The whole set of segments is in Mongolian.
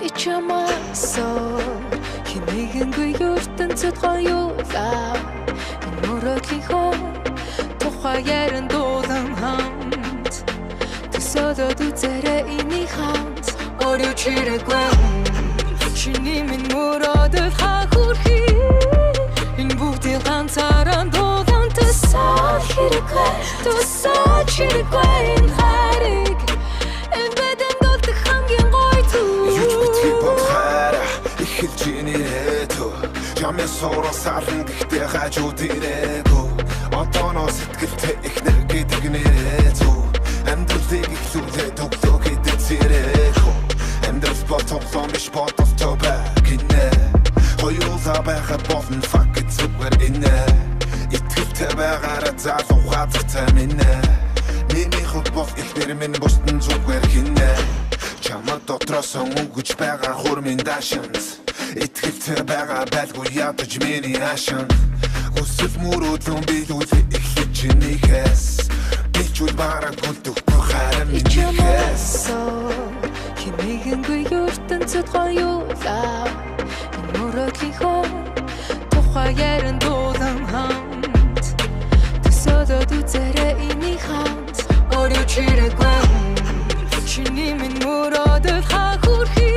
ичамаасаа хэмээгэнгүй ертөнцөд гоёлаа мөрөдлийнхөө тухай яран дуулан хамт төсөөлөд үзээрэй энийг хамт орой чирэггүй чиний минь мөрөдөл хахурхи энэ бүгдийг ганцаараа дуулан төсөөл хэрэггүй төсөөл чирэггүй энэ хариг энэ бэдэм дуулдаг хамгийн гоё түр юуч битгий бодхаараа эхэлж инээдөө Ямын суурах сарн гэхдээ хажууд ирээгүй Одооно сэтгэлтэй ихнэр гэдэг нэрээдөө Амьдралыг ихлүүлээд өглөө гэдэг зэрэгөө Амьдрал бол тоглоом биш бодолтой байгинэ Хоёулаа байхад болно fuck it зүгээр инэ Итгэлтэй байгаараа залуу хазагтай минэ Миний хувьд бол ихнэр минь бусдын зүгээр хинэ Чамд дотроос өнгөж байгаа хурмын дашинс Итгэлтэй байгаа байлгүй ядаж миний ашин Хүсэл мөрөөдлөн биелүүлээ эхлэж чинийхээс Би ч үл бараг үлдэхгүй харин минийхээс хэмээгэнгүй ертөнцөд гоёлаа мөрөдлийнхөө тухай яран дуулан хамт төсөөлөд үзээрэй энийг хамт орой чирэггүй чиний минь мөрөдөл хахурхи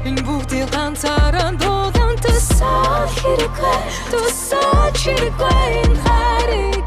энэ бүгдийг ганцаараа дуулан төсөөл хэрэггүй төсөөл чирэггүй энэ хариг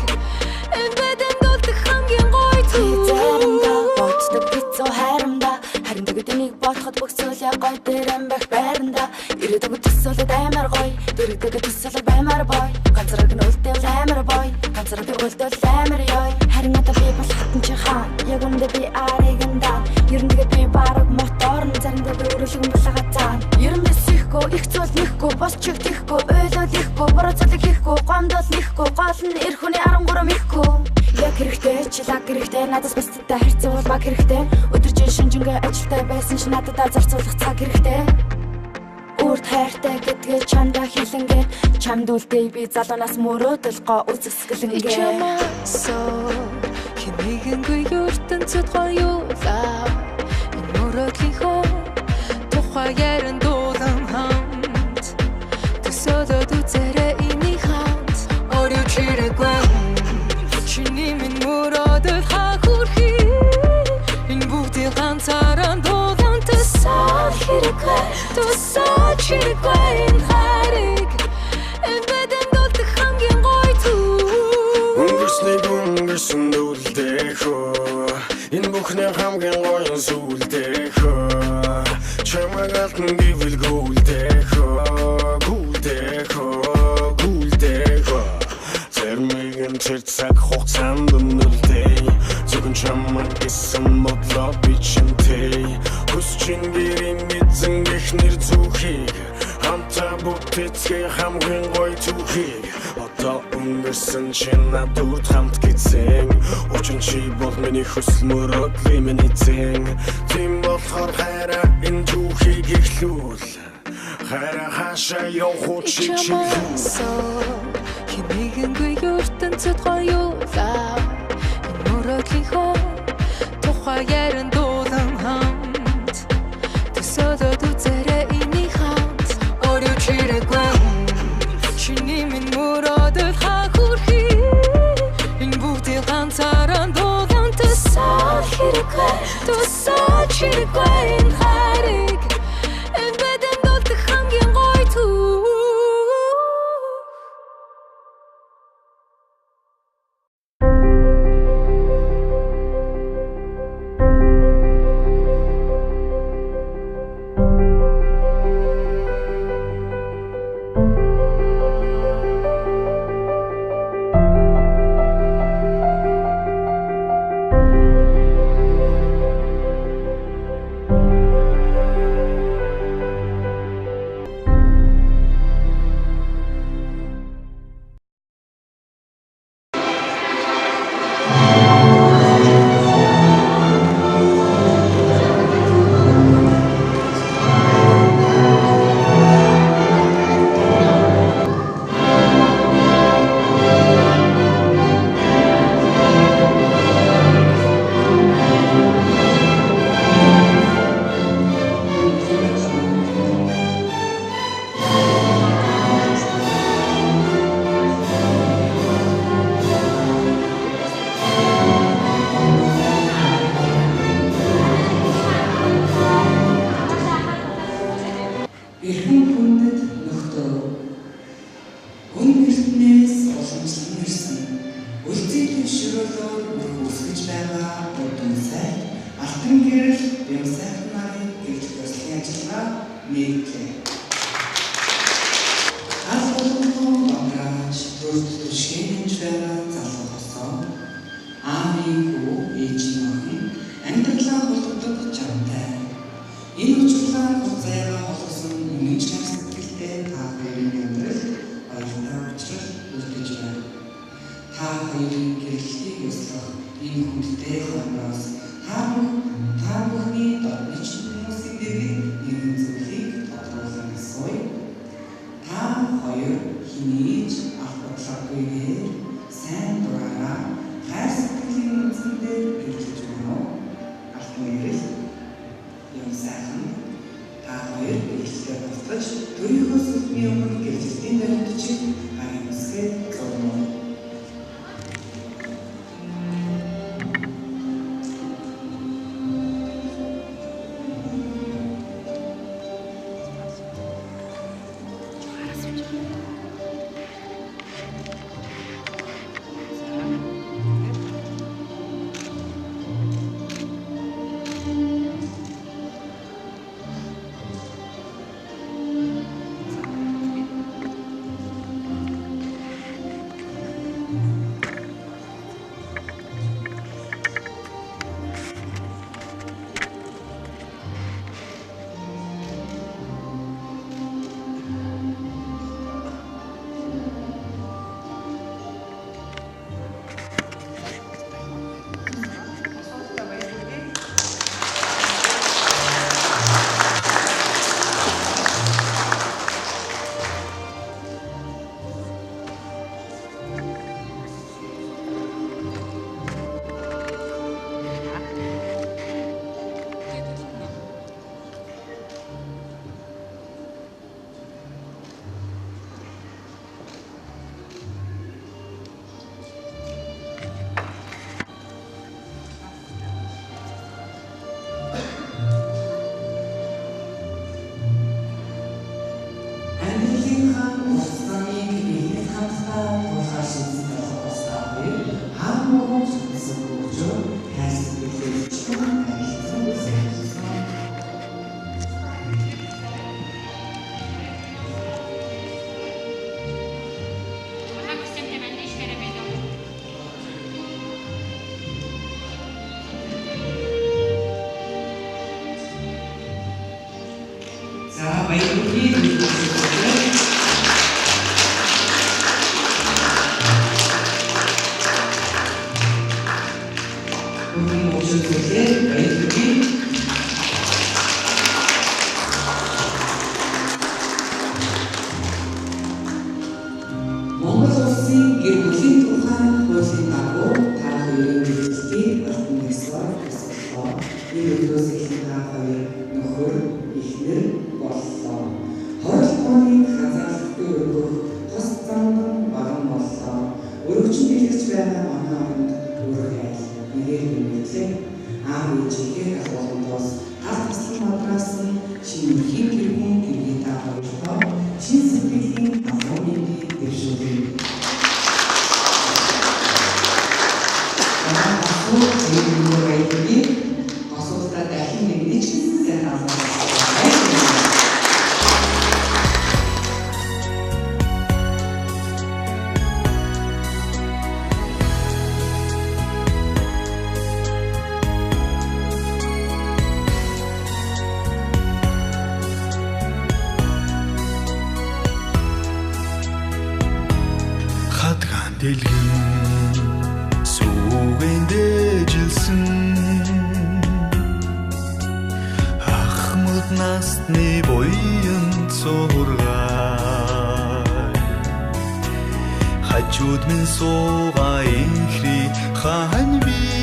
энэ бэдэм дуулдаг хамгийн гоё түр заримдаа боддог бицүү хайрамдаа харин тэгээд энийг бодоход бүх зүйл яг гоё дээрэн байх байранда ирээдүг төсөөлөд амар гоё дэрэгдэг төсөөлөд баймар бой ганцаараа нь үлдээл амар бой ганцаараа үлдээл амар ёй харин одоо би бол хатан чи хаан яг үндэ би ариганда ер нь тэгээд би бараг мотор нь заримдаа би өрөөлгөн булаага цаан ер нь сэхгүй их зүйл нэхгүй бос чиг тэхгүй ойлол ихгүй буруу зүйл хийхгүй гомдол нэхгүй гол нь эр хүний 13 ихгүй яг хэрэгтэй чи лаг хэрэгтэй надаас бусдтай харьцан бол баг хэрэгтэй өдөржин шинжингээ ажилтай байсан ч надад зарцуулах цаг хэрэгтэй Үрд хайртай гэдгээ чамдаа хэлэнгээ чамд үлдээ би залуунаас мөрөөдөл гоо үзэсгэлэнгээ ичамаасаа хэмээгэнгүй ертөнцөд гоёлаа мөрөдлийнхөө тухай яран дуулан хамт төсөөлөд үзээрэй энийг хамт орой чирэггүй чиний минь мөрөдөл хахурхи энэ бүгдийг ганцаараа дуулан төсөөл хэрэггүй төсөөл чирэггүй энэ хариг энэ бэдэм дуулдаг хамгийн гоё түр Өнгөрсөн дүүлдэхөө энэ бүхний хамгийн гоё сүлдэхөө чамайг алтан гэвэл гүлдэхөө Зэрмэгэн тэр цаг хугацаанд өнөлдэй Зөвхөн чамайг гэсэн модлоо бичэнтэй Хүсчин гэрийн эзэн эхнэр зүхийг Хамтаа бүтэцгээ хамгийн гоё түүхийг Одоо өнгөрсөн чи надад хамт гизэн Учир чи бол миний хүсэл мөрөөдлийн минь эзэн Тийм болохоор хайраа энэ түүхийг эхлүүл Хайраа хаашаа явах чи хэмээгэнгүй ертөнцөд гоёлаа мөрөдлийнхөө тухай яран дуулан хамт төсөөлөд үзээрэй энийг хамт орой чирэггүй чиний минь мөрөдөл хахурхи энэ бүгдийг ганцаараа дуулан төсөөл хэрэггүй төсөөл чирэггүй энэ хариг энэ бэдэм дуулдаг хамгийн гоё түр хүндэт нөхдөө хүн эртнээс уламжлан ирсэн үлцийн ширүүлөөр үсгэж байгаа бүдүүн сайн алтан гэрэл юм сайхан нарын гэрэл төслийн ажиллагаа нийтлээ. Асуултын багаж төрөлт төшгөөнж байгаа залуусаа аамын хүү ээжийн охин амьдралаа болгодог чамтай. Энэ учирлаа хуцайгаа болгосон үнэнч сэтгэлтэй та хоёрын амьдрал баяртай учрал үлдэж байна. Та хоёрын гэрэлтийг ёслох энэ хүндтэй хонроос та бүхний дорнич хүмүүсийн дэргэд нэгэн зүйлийг тодруулан асууя. Та хоёр хинээж авахлаггүйгээр сайн дураараа хайр сэтгэлийн үндсэндээ гэрэлж байна уу? Алтан гэрэл юм сайхан та хоёр гэрэлтэй болтож өөрийнхөө сүлмийн өмнө гэрэлтийн баримтчиг хаяа үсгээ зурно. Хажууд минь суугаа инхри хаан би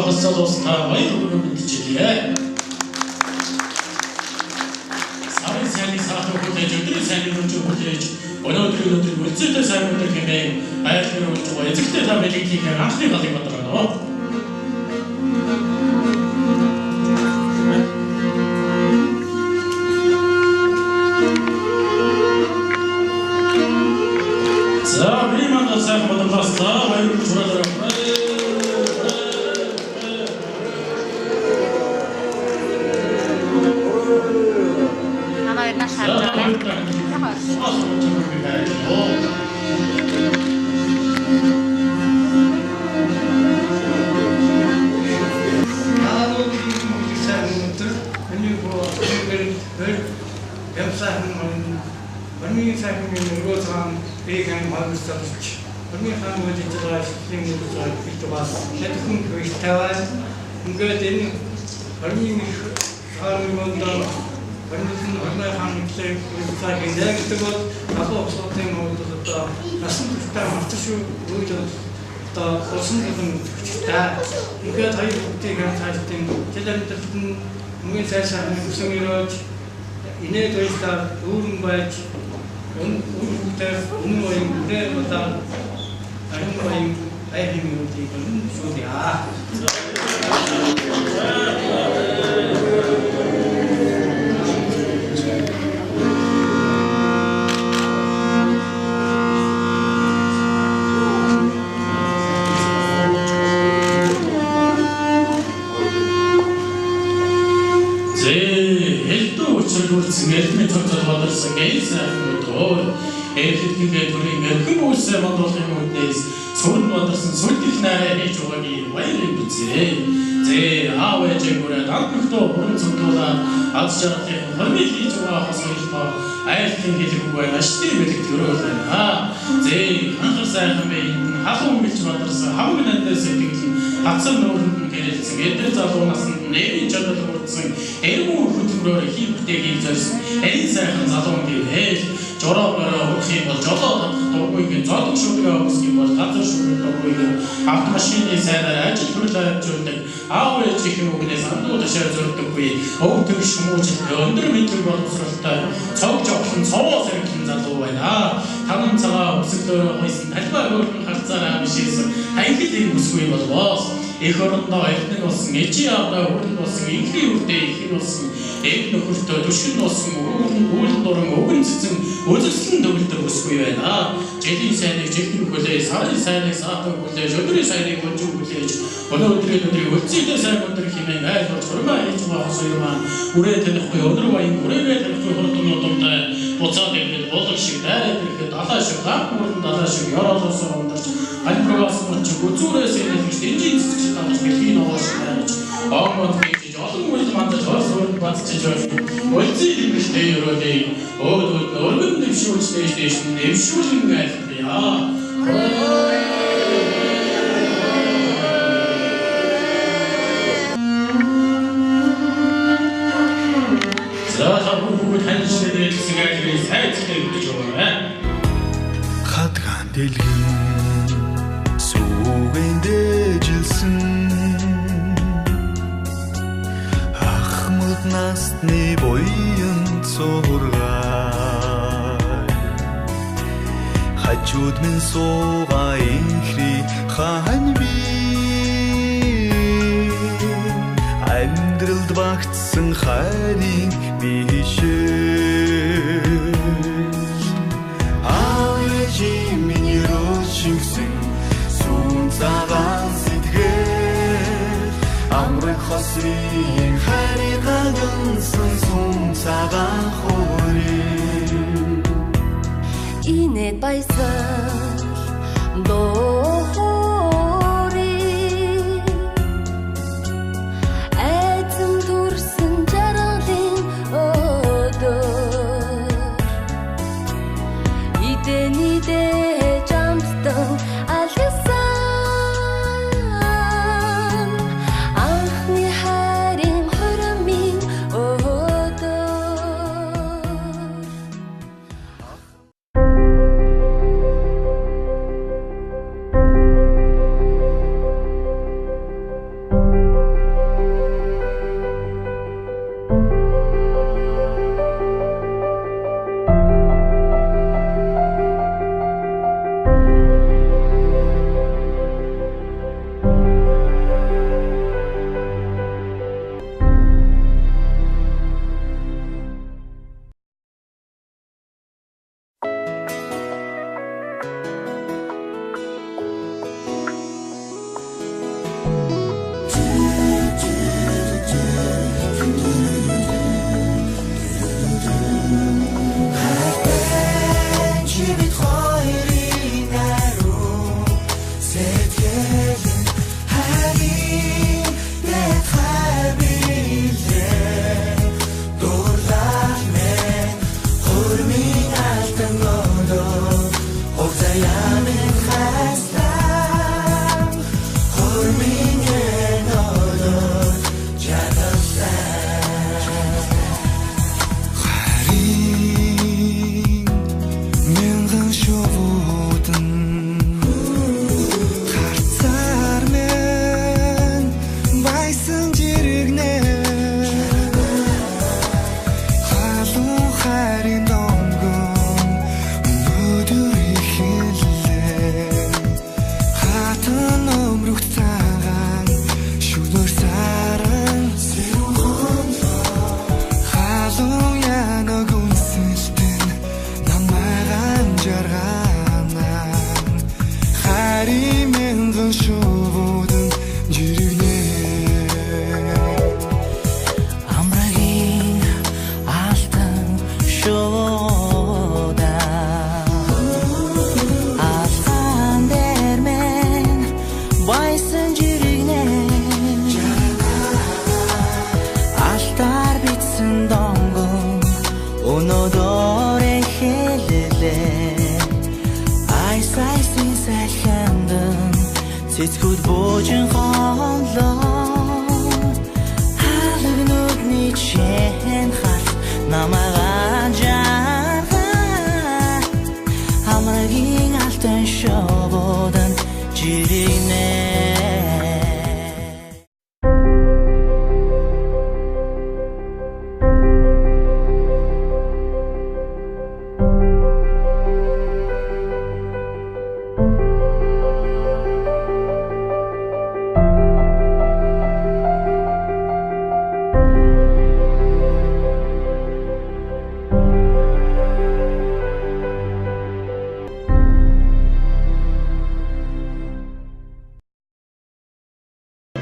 бас залуустай баяр хүргээн мэдчилээ. Сарын сайныг саахыг хүлээж, өдрийн сайныг хүлээж, өнөөдрийн үлцээтэй сайн өдөр хэмээн айлгэр болж байгаа. Эзэгтэй та мэдээллийг анхны галыг бодроо. За, би мандаа сайн бодлоосаа баяр хүргээн. Ингээд энэ орны хаалмондоо орнысын орны хаалмтай цагийн яг бол алуу усуудын модод насан туршдаа марташгүй үйл одоо усан гэдэг та ингээд хоёр хүүхдийн хамтаалтын жилэрдэд мөнгө сайсан өсөн ирээд инээд байдлаар дүүрэн байж үүрэгтэй үнэн үдээ удаа арын баян айхимүүдийг шүдээ. Эрдмийн цогцол боловсон гейсэн мөдөө эрхэдгээ төрийн эрхэм үйлсээ бодлохын үднээс сүрэн бодсон сүлдэх нараа хийж байгаагийн баярын бүзээ. Зээ аав ээжээгүүрээ дампхтоо бүрэн цогцолоод аз жаргалын хормыг хийж байгаа хосгоёлтоо айлтын хэлэхгүй ашигтай бэлэг төрөөл байна. Зээ анхаар сайхан байн халуун билж бодлосон хамаг нандаас сэтгэл хацсан нүүрэнд гэрэлсэн эдгээр залуу насанд нэрийн чадвар хүртсэн эргүү хөтөлбөрөөр хийбтэгийг зорьсон энэ сайхан залуу гэрэл жороогоор өгөх юм бол жолоо татах дургүйг зодог шүлгээ өгөх юм бол газар шүлгээ дургүйг автомашины сайнаар ажил хөрлөө явуулдаг аав ээжийн үгнээс андуу ташаа зөрдөггүй өв төгш хүмүүжил өндөр мэдлэг боловсролтой цог жовхон цовоо сэргэлэн залуу байна. Танан цагаа өсөлөөр хойсон талбай өөрхөн харцаараа бишээс хаягдлыг үсгүй болвоос их орондоо эрдэнэ болсон ээжийн аавдаа хүрэн болсон инхний үрдээ их болсон эд нөхөртөө түшин болсон үйл дуран өгөн цэцэн үзэсгэлэн төгөлдөр өсгүй байна. Жилийн сайныг жилхэн хүлээж, сарын сайныг саатан хүлээж, өдрийн сайныг өнжин хүлээж, өнөөдрийн үлцээтэй сайн өдөр хэмээн айлгаж хурмаа хийж байгаа хосоо маань үрээ танихгүй өнөр баян үрээгээ танихгүй хурднуудтай буцаад ирээд болог шиг дайраад ирэхэд далаа шиг гам бүрэн далаа шиг ёроолоосоо ундарч альброгоос мөрч үзүүрээс энэхэгт энжийн цэцэг тавч гэлхийн овоош байж огмод хийж олон үйл мандаж орсоор бацчих жоо үлцээ хэрэгтэй өрөөдөө өргөн дэвшүүлжтэй дэшин дэвшүүлэн айлтгая. Хатган дэлгэн сүүгэн дэжилсэн ахмад насны буян цургай хажууд минь суугаа инхри хаан би амьдралд багтсан хайрыг бишээ миний рочигсэн сүүн цагаан сэтгэл амрах хосрын хайрыг агнсан сүүн цагаан хөрийн инээд баясал дохори айцэн төрсөн жаргалын өдөр идэнидэ жамстан алгасан анхны хайрын хормын өдөр хатган дэлгэн сүүгэн дэжилсэн ахмад насны буян цургай хажууд минь суугаа инхри хаан би амьдралд багтсан хайрыг бишээ амьдралд багтсан хайрыг бишээ Цэцгүүд буужин хоолоо Халаг нүдний чихэн халт намайг жаргаа Хамаагийн алтан шовоодон жирийнэ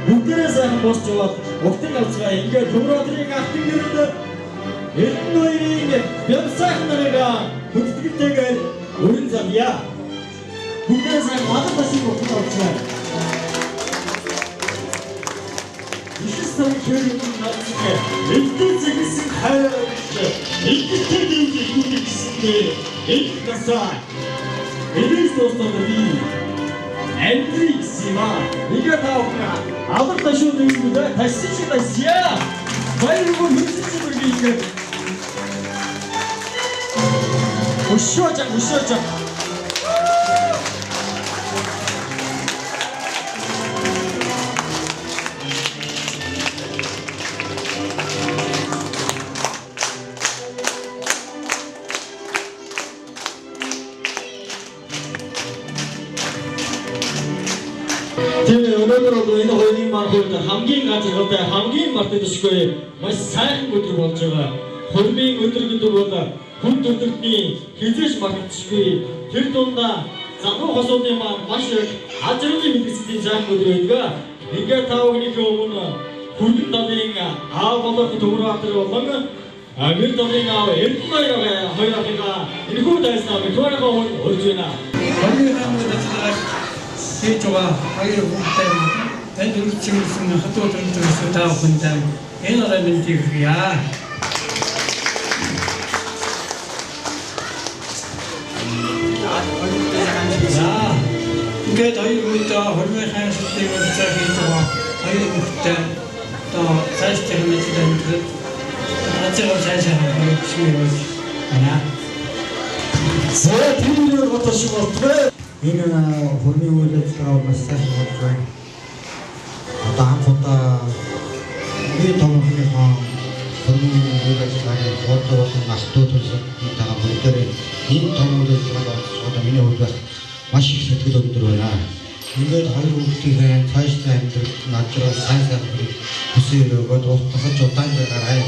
Бүгдээрээ сайхан босч яваад угтыг авцгаа ингээд Төмрөдрийн алтан гэрэлд Эрдэнэгийн бямсах нарыг хүндэтгэлтэйгээр өрн замья. Бүгдээрээ сайхан мадад басыг угтыг авцгаа. Ишсэн хэрэг надад элдэн зэгсэн хайраач элдэнтэй дэмжих хүндэтгэлтэй элдэнсаа элдэнс достоод би Эндрик Сима игээ таавна алар ташууд өгнөдөө ташсан шиг тасья баяргүй хөрсөн бүргийг өшөөж Тэгээ өнөөдөр энэ хоёрын маань хувьд хамгийн гацгалтай хамгийн мартагдашгүй маш сайхан өдөр болж байгаа. Хормын өдөр гэдэг бол хүн төрөлхтний хизээш мартагдашгүй тэр дундаа залуу хосуудын маань маш их ажрын мэдгэцлийн сайхан өдөр байдаг. Ингээд та бүхний өмнө хүргэн далын аав болох Төмрөдөр болон гэр далын аав Эрдэнэ хоёроо энэхүү дайснаа битүүрийнхаа өмнө өрж байна. Хийж байгаа хоёр хүүхдтэй танд үргэлжлүүлсэн хатуу төлөвлөсөн таа бүхэндээ энэ орой мэндийг хүргье. Ингээд хоёр хүүхдээ хормын хайрцагтайг уулзах хийж байгаа хоёр хүүхдтэй одоо цаашдын мэдээлэл амжилт ажил сайхан хийх байна. Зэрэг тийм бодож байна. Энэ хормын үйл ажиллагаа бас сайхан болж байна. Одоо хамтдаа нэг томхныхоо хормын үйл ажиллагааны фото болон алтуудтай бүгдээрээ энэ том үйл ажиллагаанд оролцоход миний хувьд маш их сэтгэл өндөр байна. Ингээд хоёр хүүхдийн цаашдаа амьдрал надрал сайн хүсээ өгөөд устгаж удаан байгаар хайр.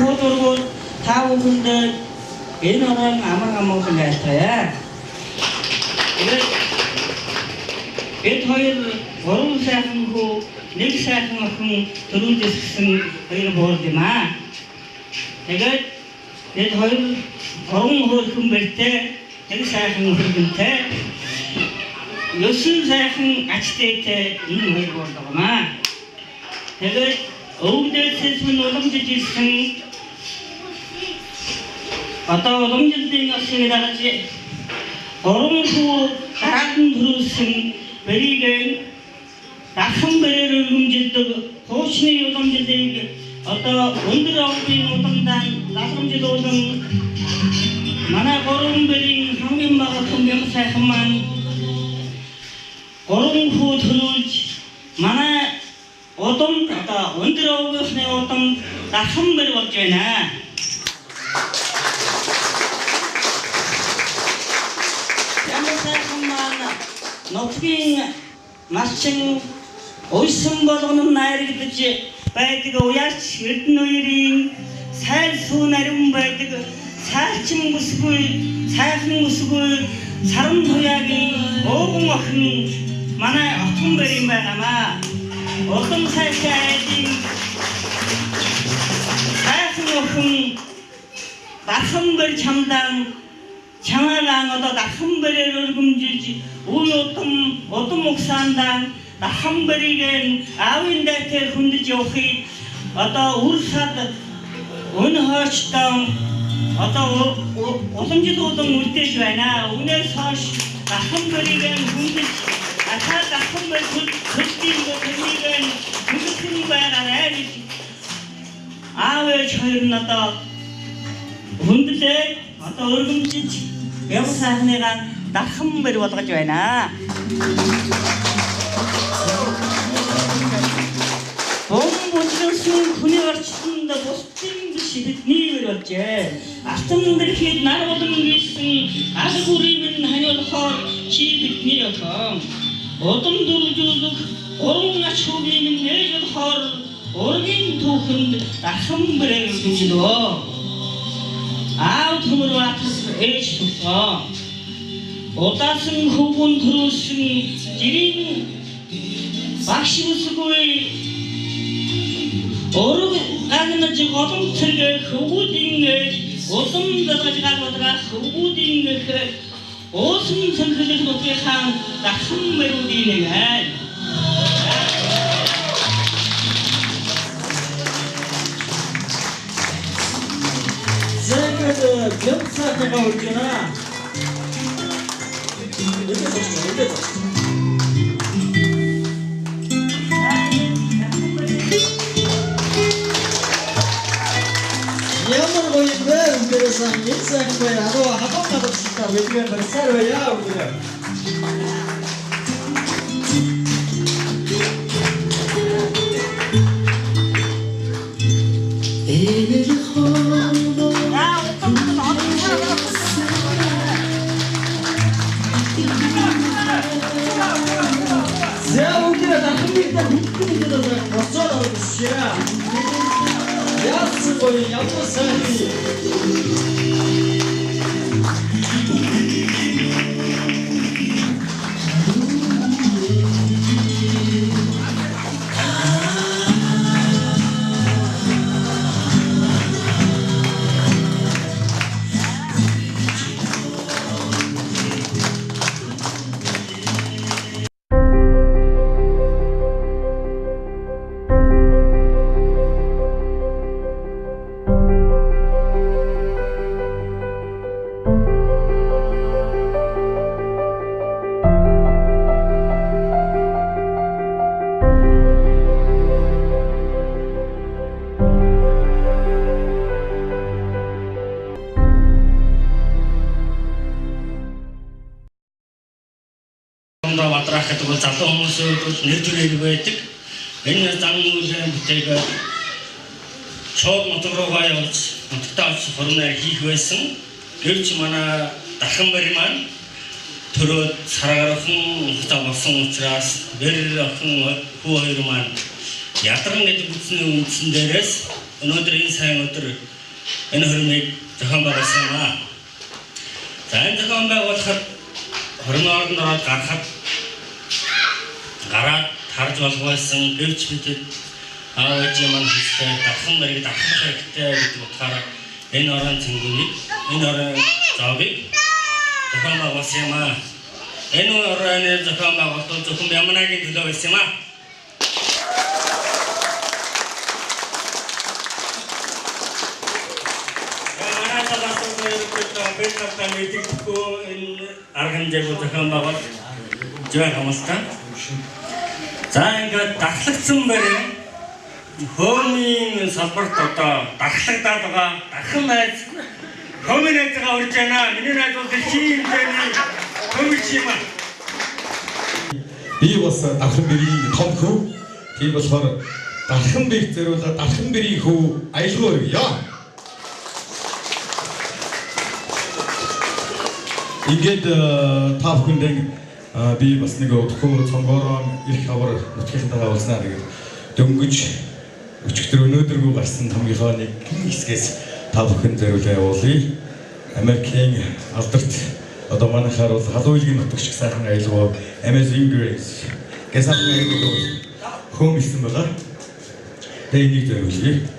хуудургууд та бүхэндээ энэ орон аман айлтгая. Бид хоёр гурван сайхан хүү, нэг сайхан охин төрүүлсэн хоёр буур юм аа. Тэгээд бид хоёр гурван хөөрхөн бэртэй, нэг сайхан хөргөнтэй, 9 сайхан ачтайтай энэ хоёр буур дагнаа. Тэгээд өвдөөс нь уламжиж ирсэн одоо уламжлалын осыг дагаж гурван хүү дараадан төрүүлсэн бэрийг дахин бэрээр өргөмжилдэг хуучны уламжлалыг одоо өндөр овгийн удамдан даламжлуулан манай гурван бэрийн хамгийн бага хүмбэг сайхан маань гурван хүү төрүүлж манай удам одоо өндөр овгийнхны удам дахин бэр болж байна. Нутгийн малчин уйсан болгоно найрагдаж байдаг уяач эрдэнэ үерийн сайр сүү нарийн байдаг сайрчин бүсгүй сайхан бүсгүй саран туяагийн ууган охин манай отгон бэрийн байнамаа. Урдан сайшаадын сайхан охин дахин бэр чамдан чамаагаан одоо дахин бэрээр өргөмжилж үе удам угсаандаа дахин бэрийг аавын дайтай хүндэж явахыг одоо үр сад өн хойчтон одоо уламжлуулан үлдээж байна. Үнээс хойш дахин бэрийг хүндэж ахаа дахин бэр хүндийн бэрийг хүндсэн байгаарай. Аавч хоёр нь одоо хүндлээ одоо өргөмжиж явах сайхныгаа дахин бэр болгож байна. Бомбуулсан хүний орчинд бусдын биш бидний бэр болжээ. Алтан дэрхэд нар болон гэсэн аль бүрийн ханиулахаар чи бидний охин. Удам дөрвжүүлэх уран ач хүүгийн нээж болохоор ургийн түүхэнд дахин бэрээр өргөмжлөө. Аав төмөр батас ээж туслаа. Удаасан хөвгүн төрүүлсэн жирийн багш бүсгүй орог гагнаж голом цэргээ хөвгүүдийн улам дагаж галбадраа хөвгүүдийн уусан цэнгэлэг нутгийнхаа дахин мөрүүдийн нэг Зэгэл гэмсаатайгаа үргэнэ. Ямар гоё юм бэ? Интересно, интересно байна. Одоо хапаатаа болчихлоо. Бидний барьсаар байя үргэнэ. Залуу хүмүүсүүд нэр төрөл байдаг. Энэ зан үйлэн бүтээгээ шууд мотор руугаа явуулж, мотогтой олж хормнаар хийх байсан. Гэвч манай дахин бэр маань төрөөд саргаар охин хутаа болсон учраас бэр охин хүү хоёр маань ядаран гэдэг үгсний үндсэн дээрээс өнөөдөр энэ сайн өдөр энэ хөрмийг зохион байгуулсан юм аа. За энэ зохион байгуулахад хөрмийн ордонд ороод гараад харж болгосон гэвч бидэд аав ээжийн маань хэлсэн дахин мэрэг дахин хэрэгтэй гэдэг утгаараа энэ орон цэнгүүнийг энэ орон зогийг зохион байгуулсан юм аа. Энэ орны зохион байгуулалт зөвхөн Ямнагийн төлөө байсан юм аа. За ингээд дархлагдсан байна. Хөөмийн салбарт одоо дархлагдаад байгаа. Дахин найз хөөмийн найзгаа урьж байна. Миний найз бол дэлхийн хэмжээний хөөмич юм аа. Би бас дархан бэрийн том хүү. Тийм болохоор дархан бэрийг зориулаад дархан бэрийн хүү аялгаа өргөё. Ингээд та бүхэндээ би бас нэг удахгүй цонгороо ирэх хавар нутгийнхантайгаа уулзнаа гэдэг дөнгөж өчигдөр өнөөдөргөө гарсан хамгийн нэг хэсгээс та бүхэн зориулаа явуулъя. Америкийн алдарт одоо манайхаар бол халуйлгийн нутагч сайхан аялгаа Amazing Grace гэсэн аялгаа хөөмсөн байгаа. Тэгээд энийг зориулъя.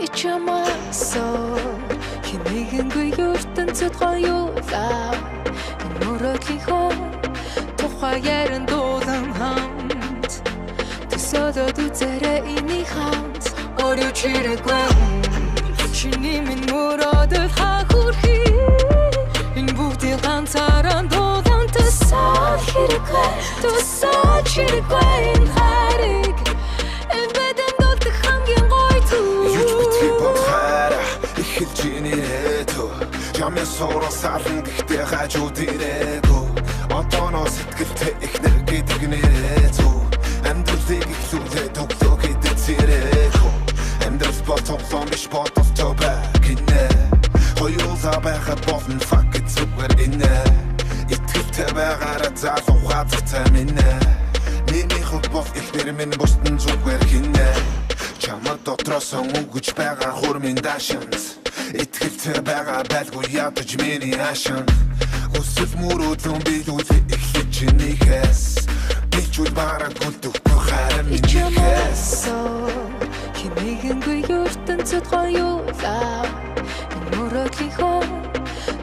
Ичамасо хинэгэнгүй ертөнцөд гоёлаа мөрөдлийнхөө тухай яран дуулан хамт төсөөлөд үзээрэй энийг хамт орой чирэггүй чиний минь мөрөдөл хахурхи энэ бүгдийг ганцаараа дуулан төсөөл чирэггүй энэ хариг Jamais solo sarn гэхдээ хажууд ирээгүй одооно сэтгэлтэй ихнэр гэдэг нэрээгүй амьдралыг ихлүүлээд өглөө гэдэг зэрэггүй амьдрал ботом биш ботом тобэ гинэ хоёулаа байхад болно fuck it зүгээр инэ итгэлтэй байгаараа залуу хатагтай минэ миний хот ихнэр минь бостон зүгээр гинэ чамд дотроос өнгөж байгаа хурмын дашинс итгэлтэй байгаа байлгүй ядаж миний ашин Хүсэл мөрөөдлөн биелүүлээ эхлэж нэгээс бичвэл бараг гүлдэхгүй харин нэгээс хинэгэнгүй ертөнцөд гоёлаа мөрөөдлийнхөө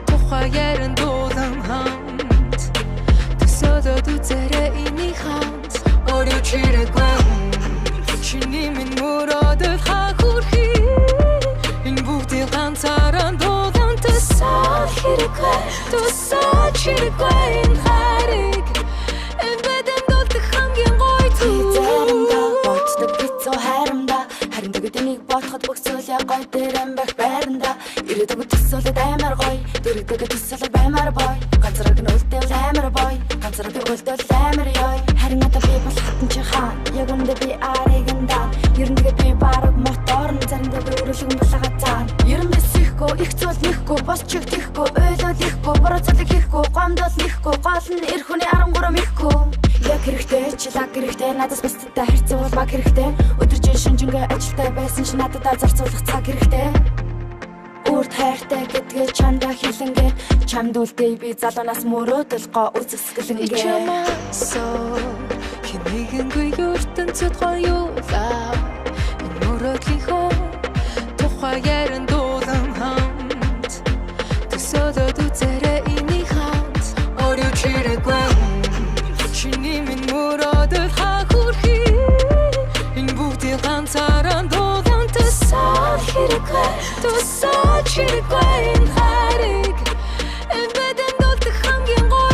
тухай яран дуулан хамт төсөөлөд үзээрэй энийг хамт орой чирэггүй чиний минь мөрөдөд хахурхи энэ бүгдийг ганцаараа дуулан тусаа хэрэггүй тусаа чирэггүй энэ хариг энэ бэдэм дултах хамгийн гоё заримдаа боддог бицүү хайрамдаа харин тэгээд энийг бодоход бүх зүйл яг гоё дээрэн байх байранда ирээдүг төсөөлөд амар гоё дөрөгдөг төсөөлөд баймаар бой ганцраг нь үлдээл амар бой ганцраг үлдээл амар ёй харин одоо би бол хатан чи хаан яг үндэ би ариганда ерөндөг би бараг мотор заримдаа би өрөөлгөн булаага цаан ерөндөг сихгүй их зүйл нэхгүй бос чиг тэхгүй ойлол ихгүй бороо зүйл хийхгүй гомдол нэхгүй гол нь эр хүний 13 ихгүй яг хэрэгтэй чилаг хэрэгтэй надаас бусдтай харьцуул баг хэрэгтэй өдөржин шинжингээ ажилтай байсан ч надад зарцуулах цаг хэрэгтэй урт хайртай гэдгээ чамдаа хэлэнгээ чамд үлдээ би залуунаас мөрөөдөл гоо үзэсгэлэнгээ хинэгэнгүй ертөнцөд гоёлаа мөрөөдлийнхөө тухай яран дуулан хамт төсөөлөд үзээрэй энийг хамт орой чирэггүй чиний минь мөрөөдөл хахурхи энэ бүгдийг ганцаараа дуулан тусаа хэрэггүй тусаа чирэггүй энэ хариг энэ бэдэм дултах хамгийн гоё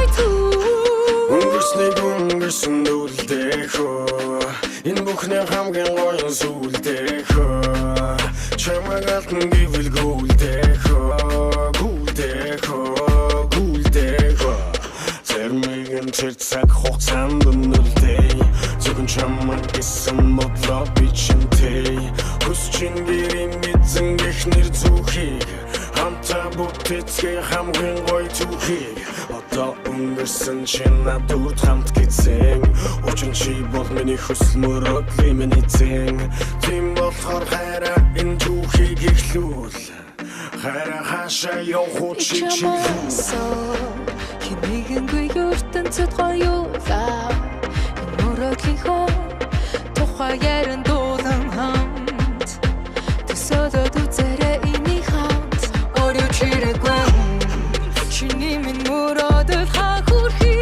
өнгөрсөн дүүлдэхөө энэ бүхний хамгийн гоё сүлдэхөө чамайг алтан гэвэл гүлдэхөө зармигэн тэр цаг хугацаанд өнөлдөө зөвхөн чамайг гэсэн модлоо бичэнтэй хүсчин гэрийн эзэн эхнэр зүхийг хамтаа бүтээцгээ хамгийн гоё зүхийг одоо өнгөрсөн чинь надад хамт гизэн учир чи бол миний хүсэл мөрөөдлийн минь эзэн тийм болохоор хайраа энэ зүхийг эхлүүл хайраа хаашаа явах чи хинэгэнгүй ертөнцөд гоёлаа мөрөөдлийнхөө тухай яран дуулан хамт төсөөлөд үзээрэй энийг хамт орой чирэггүй чиний минь мөрөөдөл хахурхи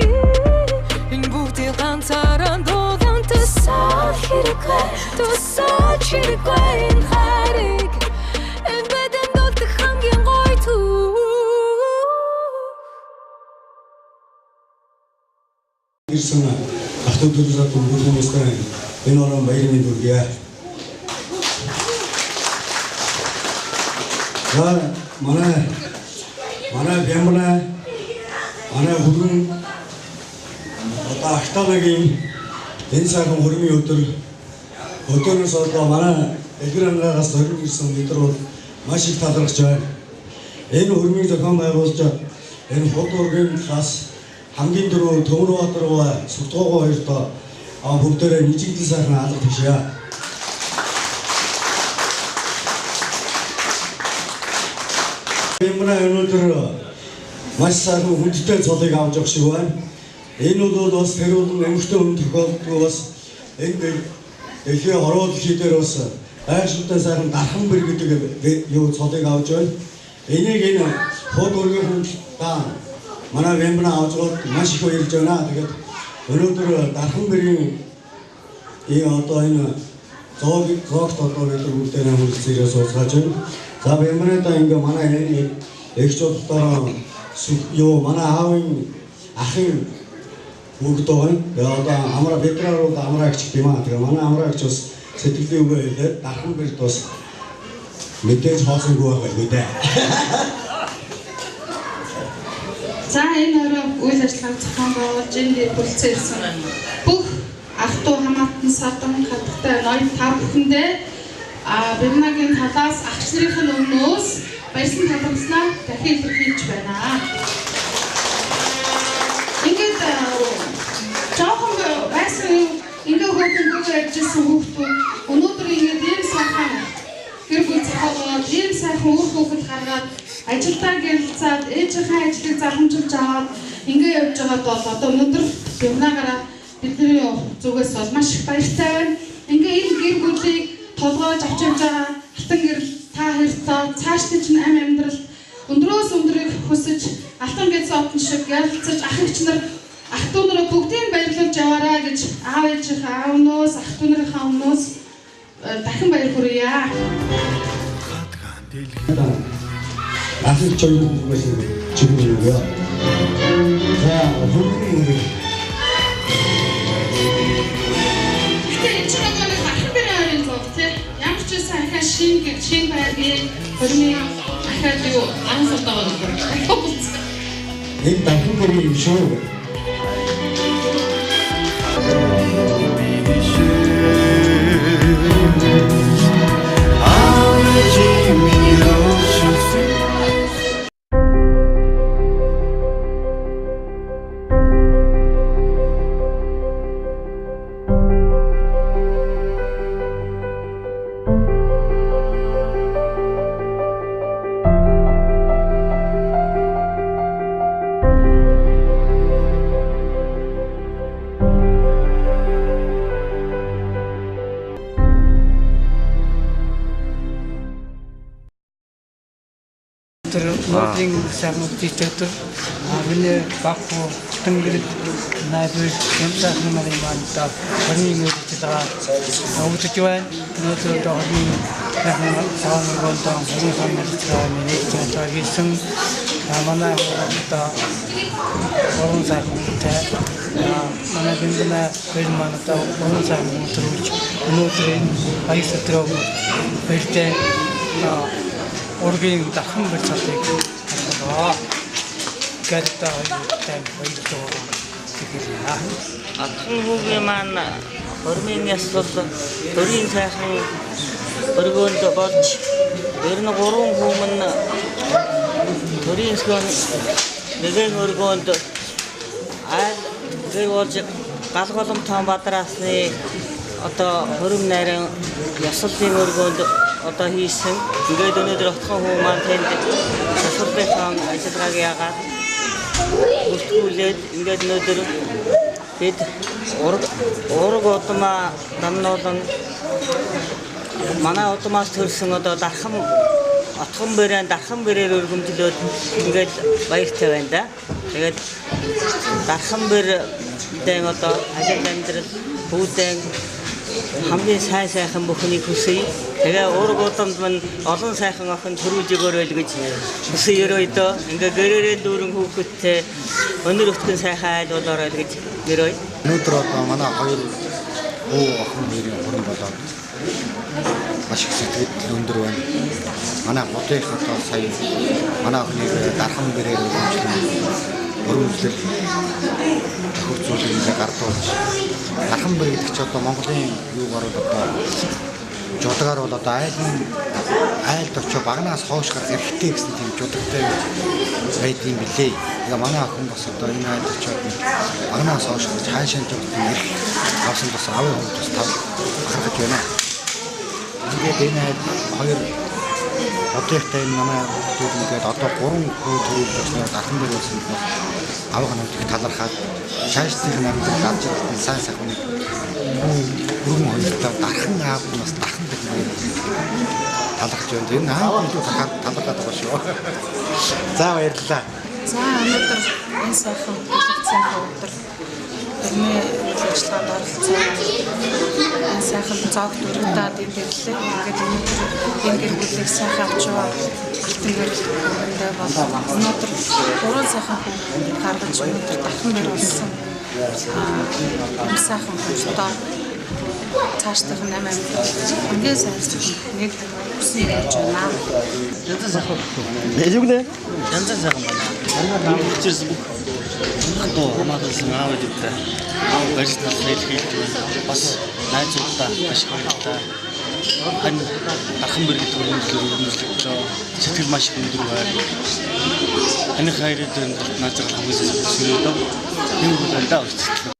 энэ бүгдийг ганцаараа дуулан тусаа хэрэггүй тусаа чирэггүй энэ хариг энэ бэдэм дултах хамгийн гоё ирсэн автодоржаад хүмүүстээ энэ орон баярын дүргийа. манай бямбана манай хүрэн одоо ахталагийн энэ цагаан хөрмийн өдөрөөс одоо манай элгэрангаас зориг ирсэн өдөр бол маш их талархаж байна. Энэ хөрмийн зохион байгуулж энэ хотургийн хас хамгийн дөрөв Төмөрбаатар Сүлтгоогоо хоёртоо бүгдээрээ нийцэгдэл сайхан алга тушаа. Бямбана өнөөдөр маш сайхан хүндтэй цолыг авч явах шиг байна. Энэ бол бас тэрүүл эмхтэй хүн тохиолддог бас энэ дэлхийн ороод хийдээр бас айшилтай сайхан дархан бэр гэдэг юу цолыг авч байна. Энийг энэ хот ургийн хүн манай бямбана авч маш их баярлж байна. Тэгээд өнөөдөр дархан бэрийн одоо энэ зоогт одоо бид бүгдээ хүлцээрээ сууцгааж байна. За бямбанаа ингээ манай энэ эгч болтоо юу манай аавын ахын бүгд байна. Тэгээд одоо амраа бетраарууд амраагч тийм аа. Тэгээд манай амраагч бас сэтгэлийн үгээ хэлээд дархан бэрт бас мэдээж хоосонгүй байгаа дээ. За энэ орой үйл ажиллагааг зохион байгуулж энэ бүрэлдэхүүн ирсэн бүх ах トゥ хамаатан садан хатгатай ноён та бүхэндээ бямбанагийн талаас агч нарын өмнөөс баярлан талархснаа дахин илэрхийлж байна. Ингээд жоохон байсан ингээ хөөдөнгөө ажилласан хүүхдүүд өнөөдөр ингээд ийм сайхан гэр бүл зохиолоод ийм сайхан үр хүүхэд гаргаад ажилдаа гэрэлцээд ээжийнхээ ажлыг заламжилж аваад ингээ явж байгаад бол одоо өнөөдөр бямбанаагаараа бидний зүгээс бол маш их баяртай байна. Ингээ энэ гэр бүлийг толгойж авчирж байгаа алтан гэрэл та хоёртоо цаашдын чинь амьдрал өндрөөс өндрийг хүсэж алтан гэц отон шиг ялцаж ах эгч нар ах トゥ нараа бүгдийг баярлуулж яваарай гэж гэж аав ээжийнхээ өмнөөс ах дүү нарын өмнөөс дахин баяр хүргье. 아직 저희 부분에서 지금이고요. 자, 부분이 이때 인천하고는 дахин баяр харин зов тий. Ямар ч байсан ахаа шин байргийн хөрмийн ахаад юу 10 сар даваад байна. 이 당근 버리기 쉬워요. Модын самуудчийтер авны багу тэнгэр найдвар юмсах нэмэрийн манта хөрмийн үйлчлэгээ авч байна. Нөөдөр дөрвийн хаан гонтон хөрмийн хамтлагаа менежер тавьсан манай одоо орон сайхтай манай гинэ хэлманта орон сайхан төрүүлж өнөөдрийн баястрог бэлтэ оргийн дахин барьцаалтыг гадтай баярлалаа гэхэлээ. Атхан хүүгийн маань хормын ясвал төрийн сайхан өргөөнд болж ер нь 3 хүүмэн төрийн хэн нэгэн өргөөнд айл зэрэг болж галголом тоон бадраасны одоо хөрөм найран ясвалын өргөөнд одоо хийсэн. Тэгээд өнөөдөр отхон хүү маань тэнд ясвалын тоон ажиллагааг яагаад бүртгүүлээд ингээд өнөөдөр бид ураг удмаа дамнуулан манай удмаас төрсэн одоо дархан отхон бэрээр өргөмжлөөд ингээд баяртай байна да. Тэгээд дархан бэрдэн одоо ажил амьдрал бүдэн хамгийн сайхан бүхнийг хүсье. Тэгээ ураг удамд мань олон сайхан охин төрүүлж өгөөрэй гэж хүсье өрөөдөө. Ингээ гэрээрээ дүүрэн хүүхэдтэй өнөр өтгөн сайхан айлуулаарай гэж гэрөөй. Өнөөдөр одоо манай хоёр хуу охин хоёрын хөрөн болоод маш их сэтгэл өндөр байна. Манай хотынх одоо сая манай охиныг дархан бэрээр өргөмжлөл хурцуулж гардуулж дархан бэр гэдэг чинь одоо Монголын юугаар бол одоо жодгаар бол одоо айлд очиж багнаас хоош гарах хэрэгтэй гэсэн тийм жодогтой байдсан билээ. Тэгээ манай охин бас одоо энэ айлд очиж багнаас хоош гарч хаашаа жодсон ирэх авсан бас аавын хүмүүс бас тав гаргаж байна. Тэгээд энэ айлд хоёр одоохтой энэ манай хүмүүс ингээд одоо 3 хүү төрүүлж байгаа дархан бэр болсон бол авах нь талархаад шаашдын амьд гарч ирсэн сайн сайхан бүрэн хоёртаа дархан аав нас дархан гэх юм талархаж байна. Энэ аав нь талархаад байгаа шүү. За баярлалаа. За өнөөдөр энэ сайхан өдөр тэрний ажиллагаанд оролцсон энэ сайхан зоогт өргөдөөд ирлээ. Ингээд өнөөдөр энэ гэр бүлийг сайхан авчгаа алтан гэрэлтэй бол өнөөдөр 3 сайхан хүн гаргаж өнөөдөр дахин бэр болсон сайхан хүмүүстээ цаашдах 8 хамгийн сайн нэг хүсье гэж байна. Янз сайхан. Юу нэ? Янз сайхан байна. Манай намчирс бүх хатуу хамаатай аав дэвтэй. Баярлалаа хэлхийд бас найзуудаа маш баярлалаа. Хан дархан бэр гэдэг өргөмжлөлөө сэтгэл маш өндөр байна. Аны хайрын дээр наазах хамгийн сүрээд юм бол даа үстэй.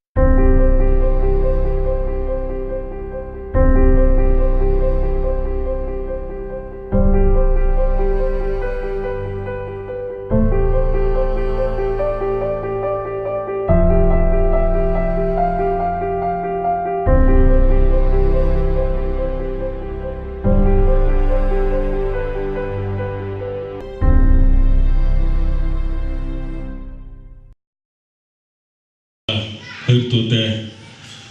Хоёрдуудаа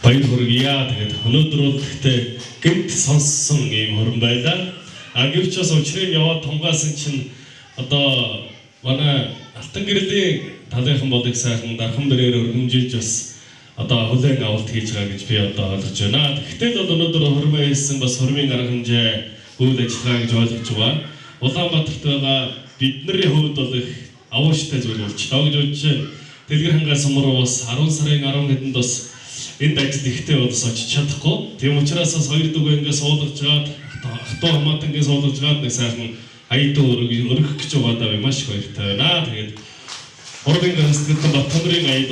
баяр хүргье. Тэгээд өнөөдөр бол гэхдээ гэнт сонссон ийм хорон байлаа. Гэвч бас учрыг яваад тунгаасан чинь одоо манай алтан гэрлийн талынхан болыг сайхан дархан бэрээр өргөмжилж бас одоо хүлээн авалт хийж байгаа гэж би одоо ойлгож байна. Тэгэхдээ бол өнөөдөр хормын хийсэн бас хормын арга хэмжээ үйл ажиллагаа гэж ойлгож байгаа. Улаанбаатарт байгаа бидний хувьд бол их авууштай зүйл болчихлоо гэж бодож байна. Дэлгэр хангаа сумруу бас 10 сарын 10 хэдэнд бас энд ажил ихтэй бас очиж чадахгүй. Тийм учраас бас хоёр дүүгээ ингээд суулгаж жаад хатуу хамаатан ингээд суулгаж жаад нэг сайхан аяд өргөх гэж байгаа маш их баяртай байна. Тэгээд Ордын ганцхан Батнарын аяд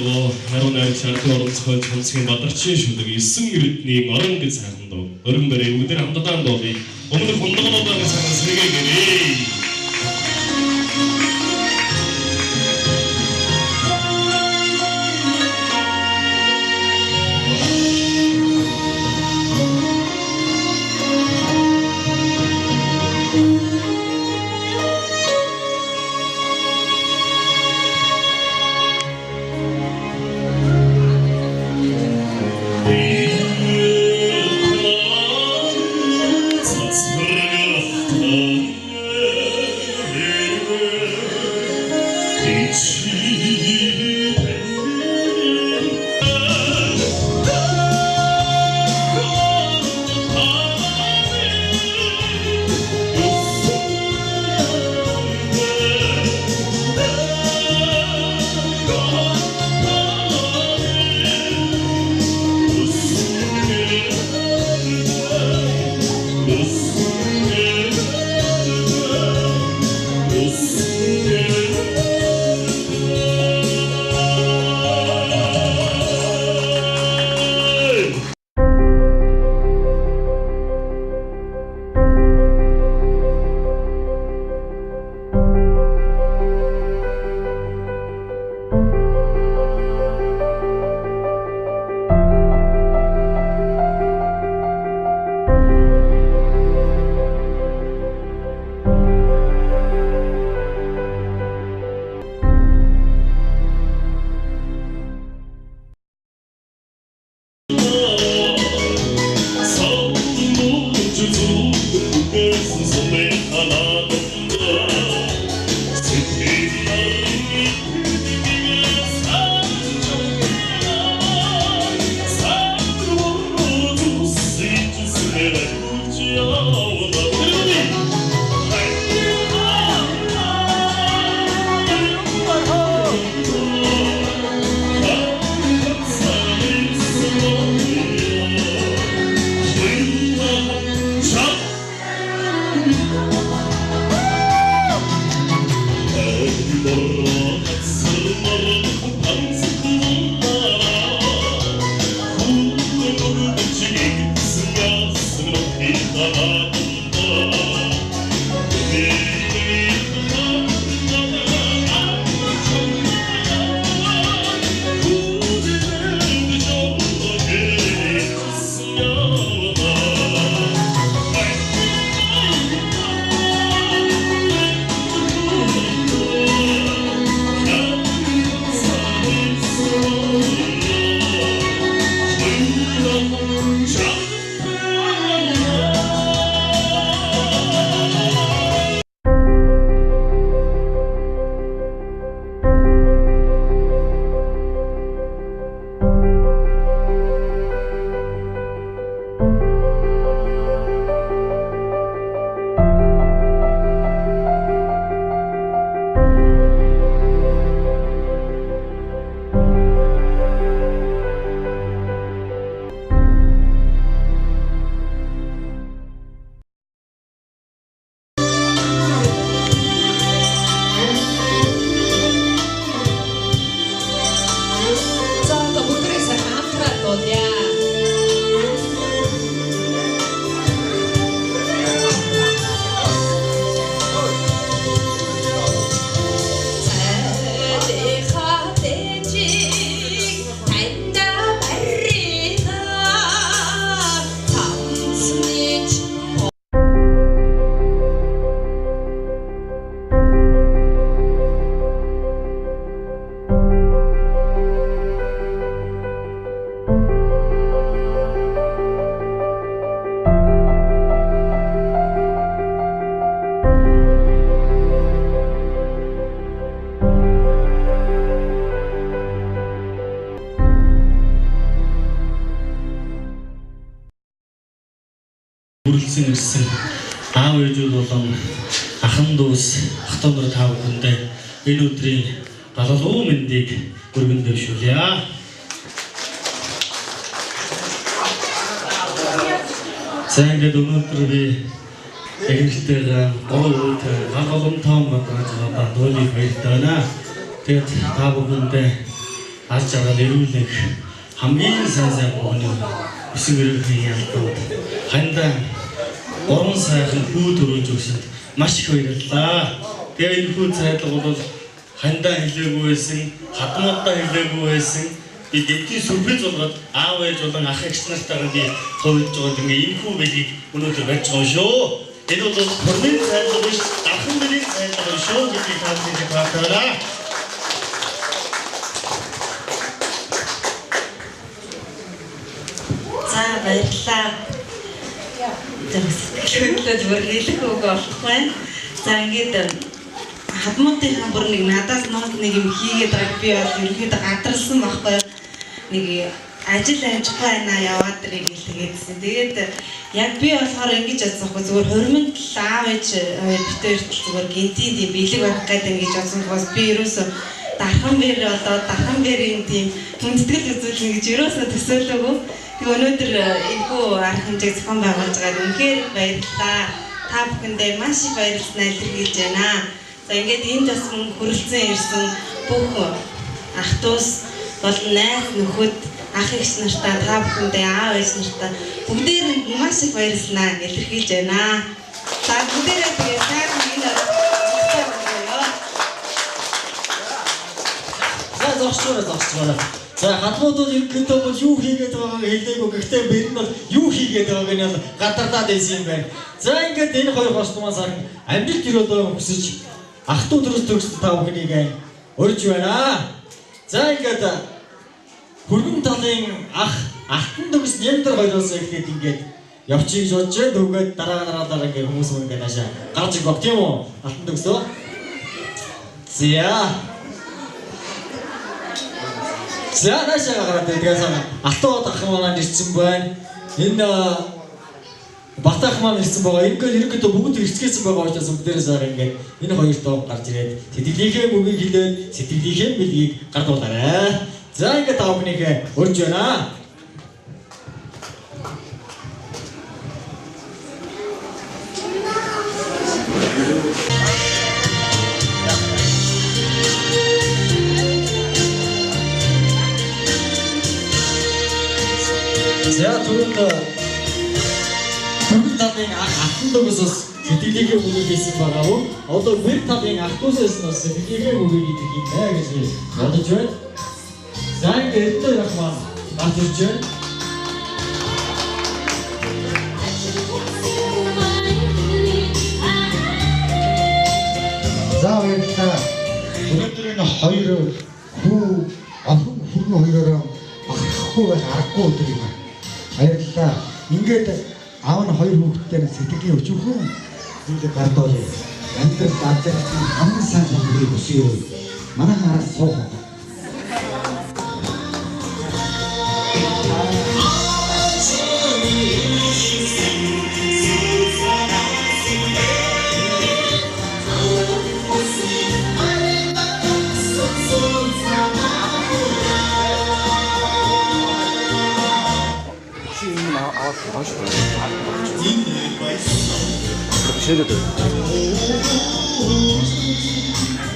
наруу найр шаардлагын орон зохиолч Хонцгийн Бадарчин шүлэг 9 эрдний орон гэж сайхан дуу. Өргөн бэрээ бүгдээр хамтдаа дуугий. Өмнөх хундагнуудаа сайхан сэргээгээрэй. үлдсэн ирсэн аав ээжүүд болон ахын дүүс ах トゥ нар та бүхэндээ энэ өдрийн галалуу мэндийг өргөн дэвшүүлье. Сэнгэд өнөөдөр би эхнэртэйгээ гол үед галгаломтон батраж байгаа дуулыг баярлалаа. Тэгээд та бүхэндээ аз жаргал эрүүлэх хамгийн сайн бүхний өсөн өрөхийн ялгууд хандаа гурван сайхан хүү төрөж өгсөнд маш их баярлалаа. Тэгээд энэ хүү цайдлага бол хандаа хэлээгүй байсан, хатмуудаа хэлээгүй байсан. Би дэвтийн сүрприз болгоод аав ээж болон ах эгч нартайгаа би төвлөж байгаа ингээ энэ хүү билийг өнөөдөр барьж байгаа шүү. Энэ бол хормын цайдлага биш, дархан бэрийн цайдлага шүү гэдгийг та бүхэнд баатараа. За баярлалаа. Зөвхөн бүр хэлэх үг болохгүй. За ингээд хадмуудын бүр нэг надаас нууц нэг юм хийгээд байг би бол ерөнхийдөө гадарлсан байхгүй. Нэг ажил амжихгүй байна яваад ирэх гэлтэгээдсэн. Тэгээд яг би болохоор ингэж бодсонхгүй зүгээр хормонд аав ээж битээр зүгээр гинтийн тийм бэлэг байх гэдэг ингэж бодсонхоос би ерөөсөө дархан бэр одоо дархан бэрийн тийм хүндэтгэл үзүүлнэ гэж ерөөсөө төсөөлөөгүй. Тэг өнөөдөр энэхүү арга хэмжээг зохион байгуулж байгаад үнэхээр баярлалаа. Та бүхэндээ маш их баярлалаа илэрхийлж байна. За ингээд энд бас мөн хүрэлцэн ирсэн бүх ах トゥ ус болон найз нөхөд ах эгч нартаа та бүхэндээ аав ээж нартаа бүгдээрэнд маш их баярлалаа илэрхийлж байна. За бүгдээрээ тэгээ сайхан энэ зогсчоо. За хадмуудууд ерөнхийдөө бол юу хийгээд байгааг хэлээгүй. Гэхдээ бэр нь бол юу хийгээд байгааг нь гадарлаад байсан юм байна. За ингээд энэ хоёр хостмоос амжилт өрөөлөө хүсэж ах トゥ төрөс төгсөд та бүхнийг урьж байна. За ингээд хөргөн талын ах トゥ төгс нэмдэр хоёроос эхлээд ингээд явчих гэж бодож байна. Дөрвөд дараа ингээд хүмүүс ингээд наашаа гарч ирэх тийм үү? Ах トゥ төгсөө. За наашаа гараад тэгээс алтууд ах маань ирсэн байна. Энэ Батах маань ирсэн байгаа. Ингээд ерөнхийдөө бүгд ирцгээсэн байгаа учраас бүгдээрээ сар ингээд энэ хоёр тоо гарч ирээд сэтгэлийнхээ мөгийг хилээд сэтгэлийнхээ бэлгийг гардуулаарай. За ингээд та бүхнийг урьж байна. За түрүүнд талын ах トゥ төгсөөс сэтгэлийнхээ мөгийг хийсэн байгаа уу? Одоо бэр талын ах トゥ усээс нь сэтгэлийнхээ мөгийг хийх юм байна гэж бодож байна. За ингээд энэ яг маань гарч ирж байна. За баярлалаа. Өнөөдөр энэ хоёр хүү ахын хөргөн хоёроо багтахгүй байх аргагүй өдөр юм байна. Баярлалаа. Ингээд аав нь хоёр хүүхэдтэй сэтгэлийн өчүүхэн зүйлийг гардуулъя. Амьдрал ажигласан хамгийн сайн зүйлийг өсөё. Манай хараас суух.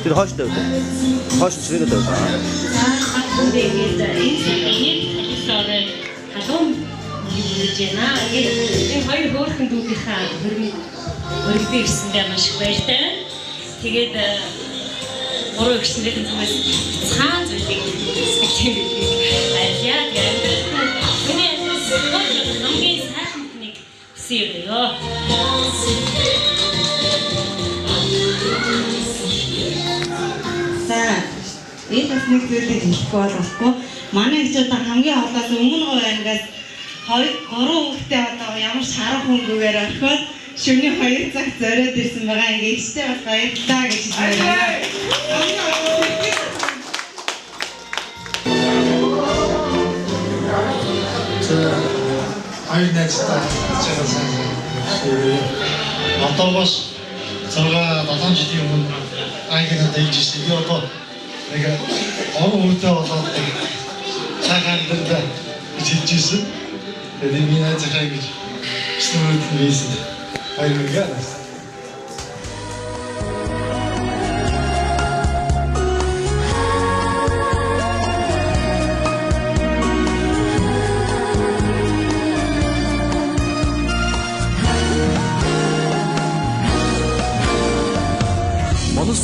Тэр хооштой. Хоош чирээд байгаа. Тэгээд энэ сарай халуун юужэна. Энэ хоёр хөөрхөн дүүгийнхаа өргөдөө ирсэндээ маш их баяртай. Тэгээд гурван эгчнэрийн зүгээс цаан зүйлийг сэтгэл айльяа гэдэг. Миний хамгийн сайхан хүнийг хүсэё. Энэ бас нэг зүйлийг хэлэхгүй болохгүй. Манай их одоо хамгийн холоос өмнө ангаас 2-3 хүүхдээ одоо ямар ч харах хүнгүүгээр орхиод шөнийн 2 цаг зориод ирсэн байгаа. Ингээ ихтэй бас баярлалаа гэж хэлмээр байна. Ай next time. Одоо бас 6-7 жилийн өмнө ангинад ижсэн. Би одоо нэг орон үедээ болоод цагаан дээр ижижсэн. Тэгээд миний найзахаа гэж студент визэд хайргаас.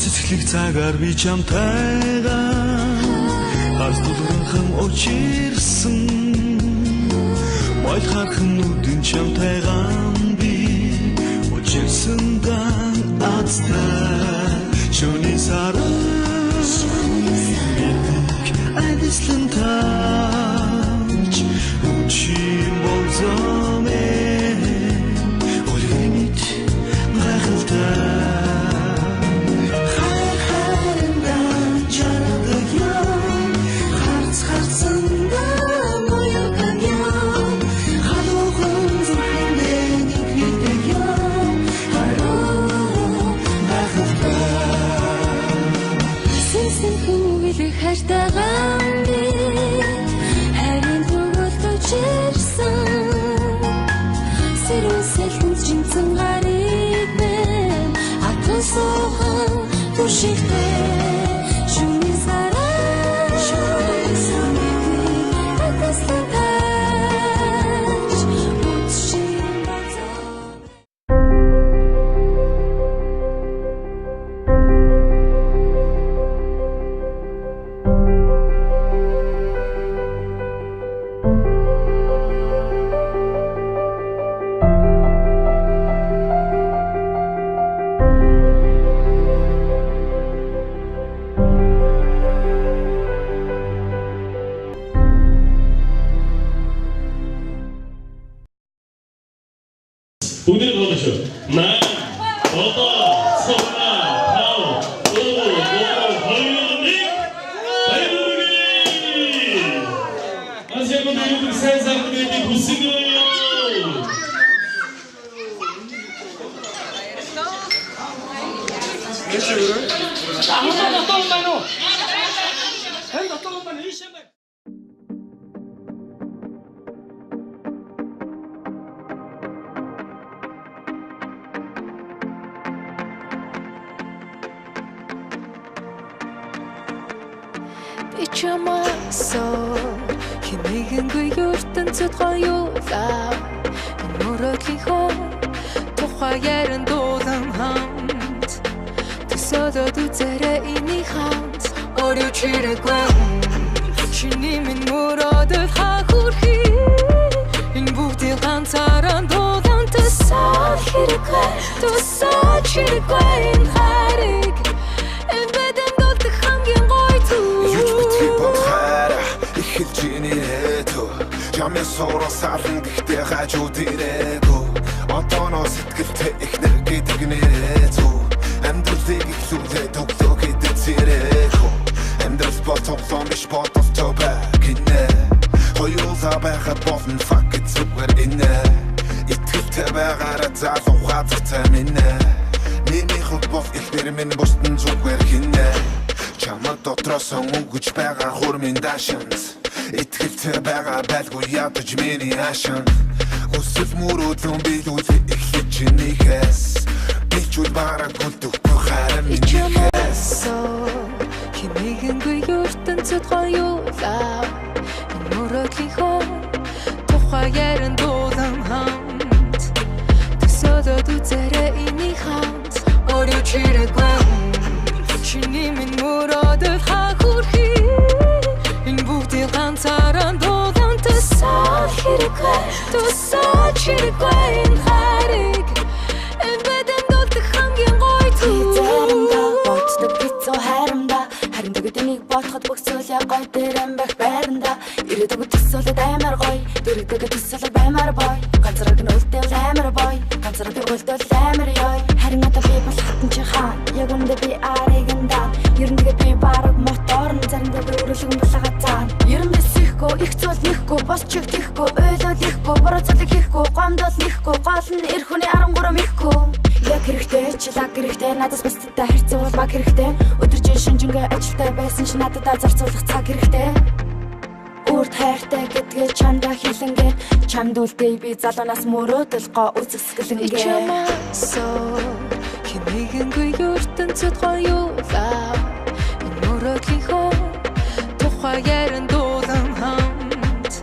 Цэцгэлэг цагаар би чамтайгаа хас дулуурхан очирсан Мойл хархан нүдэн чамтайгаа би очирсан дан азтай шүний сарас мэдик айдислан тач учи болзоме олимит гахалтай бүгдээ тоглоё. Наа, одоо цогна, тав, өөр, хоёрыг баярлалаа. Асяга мэдээ сайн сайн мэдээ хүсэгөө. Ахаа дотор байна уу? Хэн дотор байна ийшээ байна. Ичамасо хинэгэнгүй ертөнцөд гоёлаа мөрөдлийнхөө тухай яран дуулан хамт төсөөлөд үзээрэй энийг хамт орой чирэггүй чиний минь мөрөдөл хахурхи энэ бүгдийг ганцаараа дуулан төсөөл хэрэггүй энэ хариг энэ бэдэн дуулдаг хамгийн гоё Jamais solo sarn гэхдээ хажууд ирээгүй Одооно сэтгэлтэй ихнэр гэдэг нэрээзүү Амьдралыг ихлүүлээд өглөө гэдэг зэрэгүү Амьдрал ботоглон биш ботовтой байгинэ Хоёулаа байхад болно fuck it зүгээр инэ Итгэлтэй байгаараа залуу хазартай минэ Миний хөлбов ихнэр минь бусдын зүгээр хинэ Чамд дотроос өнгөж байгаа хурмын дашинс Итгэлтэй байгаа байлгүй ядаж миний ашин Хүсэл мөрөөдлөн биелүүлээ эхлэж чинийхээс Би ч үл бараг гүлдэхгүй харин минийхээс Хинэгэнгүй ертөнцөд гоёлаа мөрөдлийнхөө тухай яран дуулан хамт төсөөлөд үзээрэй энийг хамт орой чирэггүй чиний минь мөрөдөл хахурхи энэ бүгдийг ганцаараа дуулан төсөөл хэрэггүй энэ хариг энэ бэдэн дуулдаг хамгийн гоё заримдаа боддог бицүү хайрамдаа харин тэгээд энийг бодоход бүх зүйл яг гоё дээрэн байх байранда ирээдүг төсөөлөд амар гоё дөрөгдөг төсөөлөд баймаар бой ганцраг нь үлдээл амар бой ганцраг үлдээл амар ёй харин одоо би бол хатан чи хаа яг үндэ би ариганда ерөндөд би бараг мотор заримдаа би өрөөлгөн булагаа цаа ерөндөд их зүйл нэхгүй бос чиг тийхгүй ойлол ихгүй бороо зүйл хийхгүй гом намд бол нэхгүй гол нь эр хүний 13 ихгүй яг хэрэгтэй ч лаг хэрэгтэй надаас бусдтай харьцуул баг хэрэгтэй өдөржин шинжингээ ажилтай байсан ч надад зарцуулах цаг хэрэгтэй үрд хайртай гэдгээ чамдаа хэлэнгээ чамд үлдээ би залуунаас мөрөөдөл гоо үзэсгэлэнгээ чамаасоо хэмээгэнгүй ертөнцөд гоёлаа мөрөөдлийн хоо тухай яран дуулан хамт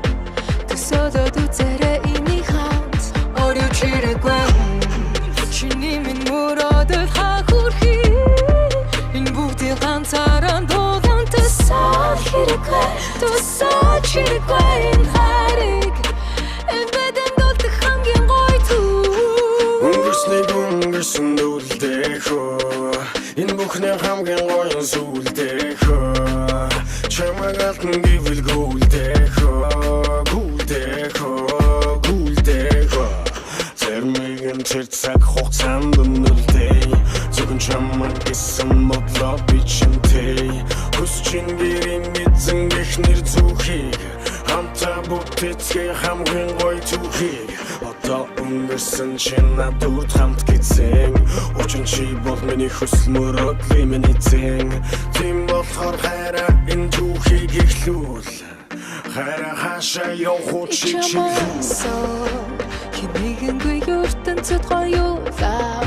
төсөөлөд үзээрэй энийг хамт орой чирэггүй чиний минь мөрөөдөл хахурхи энэ бүгдийг ганцаараа дуулан төсөөл хэрэггүй төсөөл чирэггүй энэ хариг энэ бэдэн дуулдаг хамгийн гоё түр өнгөрсөн үлдэхөө энэ бүхний хамгийн гоё сүлдэхөө чамайг алтан гэвэл гүлдэхөө зармигэн тэр цаг хугацаанд өнөлдэй зөвхөн чамайг гэсэн модлоо бичэнтэй хүсчин гэрийн эзэн эхнэр зүхийг хамтаа бүтээцгээ хамгийн гоё түүхийг одоо өнгөрсөн чинь надад хамт гизэн учир чи бол миний хүсэл мөрөөдлийн минь эзэн тийм болохоор хайраа энэ түүхийг эхлүүл хайраа хаашаа явах чи хэмээгэнгүй ертөнцөд гоёлаа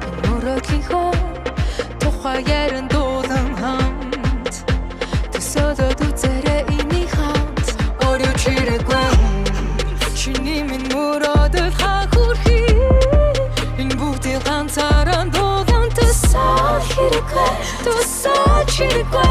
энэ мөрөөдлийн хоо тухай яран дуулан хамт төсөөлөд үзээрэй энийг хамт орой чирэггүй чиний минь мөрөөдөл хахурхи энэ бүгдийг ганцаараа дуулан төсөөл хэрэггүй төсөөл чирэггүй